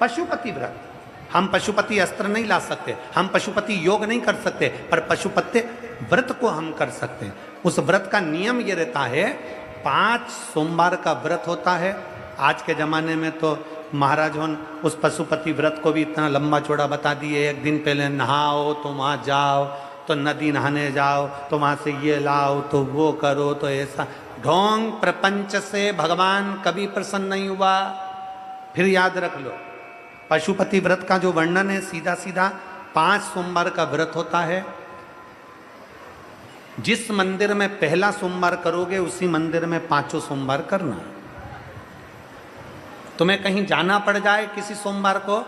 पशुपति व्रत। हम पशुपति अस्त्र नहीं ला सकते, हम पशुपति योग नहीं कर सकते, पर पशुपति व्रत को हम कर सकते हैं। उस व्रत का नियम ये रहता है, 5 सोमवार का व्रत होता है। आज के ज़माने में तो महाराज उस पशुपति व्रत को भी इतना लंबा चौड़ा बता दिए। एक दिन पहले नहाओ तो वहाँ जाओ, तो नदी नहाने जाओ, तो वहाँ से ये लाओ, तो वो करो, तो ऐसा। ढोंग प्रपंच से भगवान कभी प्रसन्न नहीं हुआ। फिर याद रख लो, पशुपति व्रत का जो वर्णन है सीधा सीधा 5 सोमवार का व्रत होता है। जिस मंदिर में पहला सोमवार करोगे उसी मंदिर में 5 सोमवार करना है। तुम्हें कहीं जाना पड़ जाए किसी सोमवार को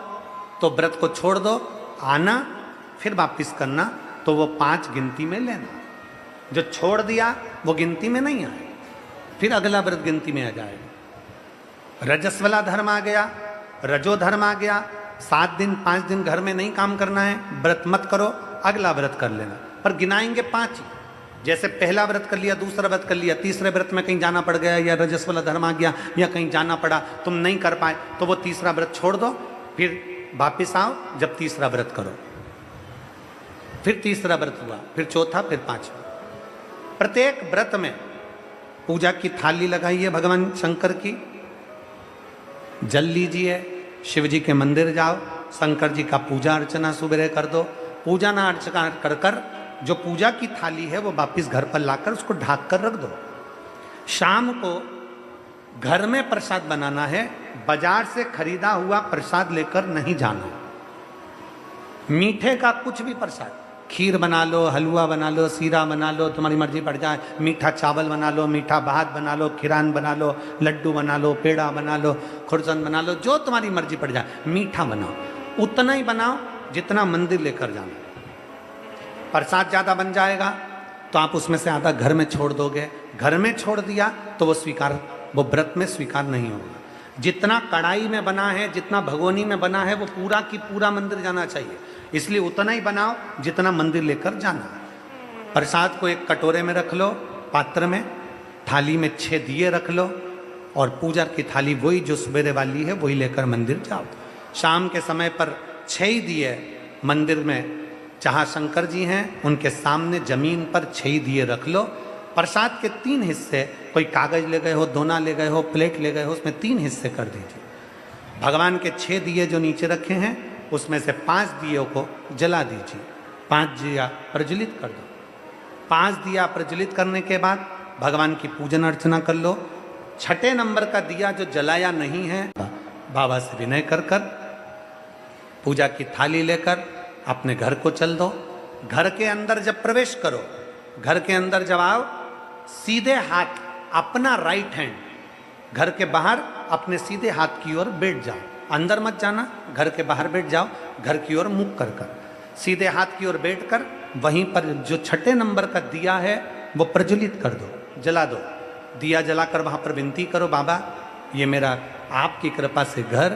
तो व्रत को छोड़ दो, आना फिर वापिस करना, तो वो 5 गिनती में लेना। जो छोड़ दिया वो गिनती में नहीं आए, फिर अगला व्रत गिनती में आ जाएगा। रजस्वला धर्म आ गया, रजो धर्म आ गया, 7 दिन 5 दिन घर में नहीं काम करना है, व्रत मत करो, अगला व्रत कर लेना, पर गिनाएंगे 5 ही। जैसे पहला व्रत कर लिया, दूसरा व्रत कर लिया, तीसरे व्रत में कहीं जाना पड़ गया या रजस्वला धर्म आ गया या कहीं जाना पड़ा, तुम नहीं कर पाए, तो वो तीसरा व्रत छोड़ दो, फिर वापिस आओ, जब तीसरा व्रत करो, फिर तीसरा व्रत हुआ, फिर चौथा, फिर 5वां। प्रत्येक व्रत में पूजा की थाली लगाइए भगवान शंकर की, जल लीजिए, शिव जी के मंदिर जाओ, शंकर जी का पूजा अर्चना सुबह कर दो। पूजा ना अर्चना कर कर जो पूजा की थाली है वो वापिस घर पर लाकर उसको ढाक कर रख दो। शाम को घर में प्रसाद बनाना है, बाजार से खरीदा हुआ प्रसाद लेकर नहीं जाना। मीठे का कुछ भी प्रसाद, खीर बना लो, हलवा बना लो, सीरा बना लो, तुम्हारी मर्जी पड़ जाए, मीठा चावल बना लो, मीठा भात बना लो, खीरान बना लो, लड्डू बना लो, पेड़ा बना लो, खुरसन बना लो, जो तुम्हारी मर्जी पड़ जाए, मीठा बनाओ। उतना ही बनाओ जितना मंदिर लेकर जाना। प्रसाद ज़्यादा बन जाएगा तो आप उसमें से आधा घर में छोड़ दोगे, घर में छोड़ दिया तो वो व्रत में स्वीकार नहीं होगा। जितना कढ़ाई में बना है, जितना भगोनी में बना है, वो पूरा की पूरा मंदिर जाना चाहिए, इसलिए उतना ही बनाओ जितना मंदिर लेकर जाना है। प्रसाद को एक कटोरे में रख लो, पात्र में, थाली में 6 दिए रख लो, और पूजा की थाली वही जो सवेरे वाली है वही लेकर मंदिर जाओ। शाम के समय पर 6 ही दिए मंदिर में, जहाँ शंकर जी हैं उनके सामने जमीन पर 6 दिए रख लो। प्रसाद के 3 हिस्से, कोई कागज ले गए हो, दोना ले गए हो, प्लेट ले गए हो, उसमें 3 हिस्से कर दीजिए। भगवान के 6 दिए जो नीचे रखे हैं उसमें से 5 दियों को जला दीजिए, 5 दिया प्रज्वलित कर दो। 5 दिया प्रज्वलित करने के बाद भगवान की पूजन अर्चना कर लो। 6ठे नंबर का दिया जो जलाया नहीं है, बाबा से विनय कर कर पूजा की थाली लेकर अपने घर को चल दो। घर के अंदर जब प्रवेश करो, घर के अंदर जब आओ, सीधे हाथ अपना राइट हैंड घर के बाहर अपने सीधे हाथ की ओर बैठ जाओ। अंदर मत जाना, घर के बाहर बैठ जाओ, घर की ओर मुख कर कर सीधे हाथ की ओर बैठकर वहीं पर जो 6ठे नंबर का दिया है वो प्रज्वलित कर दो, जला दो। दिया जलाकर वहाँ पर विनती करो, बाबा ये मेरा आपकी कृपा से घर,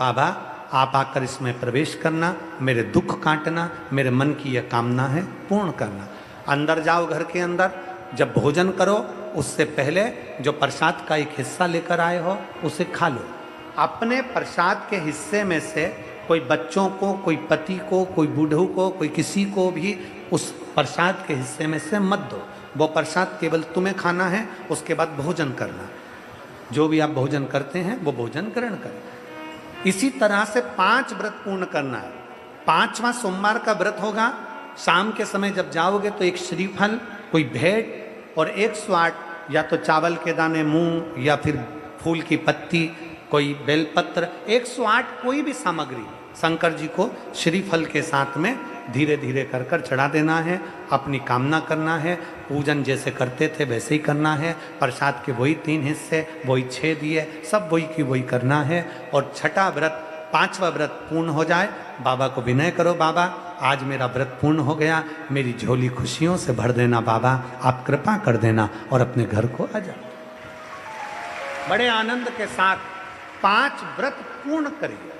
बाबा आप आकर इसमें प्रवेश करना, मेरे दुख काटना, मेरे मन की यह कामना है पूर्ण करना। अंदर जाओ, घर के अंदर जब भोजन करो उससे पहले जो प्रसाद का एक हिस्सा लेकर आए हो उसे खा लो। अपने प्रसाद के हिस्से में से कोई बच्चों को, कोई पति को, कोई बूढ़ों को, कोई किसी को भी उस प्रसाद के हिस्से में से मत दो। वो प्रसाद केवल तुम्हें खाना है, उसके बाद भोजन करना। जो भी आप भोजन करते हैं वो भोजन ग्रहण करें। इसी तरह से 5 व्रत पूर्ण करना है। 5वां सोमवार का व्रत होगा। शाम के समय जब जाओगे तो एक श्रीफल, कोई भेंट और 108 या तो चावल के दाने, मूंग या फिर फूल की पत्ती, कोई बेलपत्र, 108 कोई भी सामग्री शंकर जी को श्रीफल के साथ में धीरे धीरे कर कर चढ़ा देना है। अपनी कामना करना है, पूजन जैसे करते थे वैसे ही करना है। प्रसाद के वही 3 हिस्से, वही 6 दिए, सब वही की वही करना है। और 6ठा व्रत, 5वां व्रत पूर्ण हो जाए, बाबा को विनय करो, बाबा आज मेरा व्रत पूर्ण हो गया, मेरी झोली खुशियों से भर देना, बाबा आप कृपा कर देना, और अपने घर को आ जाओ। बड़े आनंद के साथ 5 व्रत पूर्ण करिए।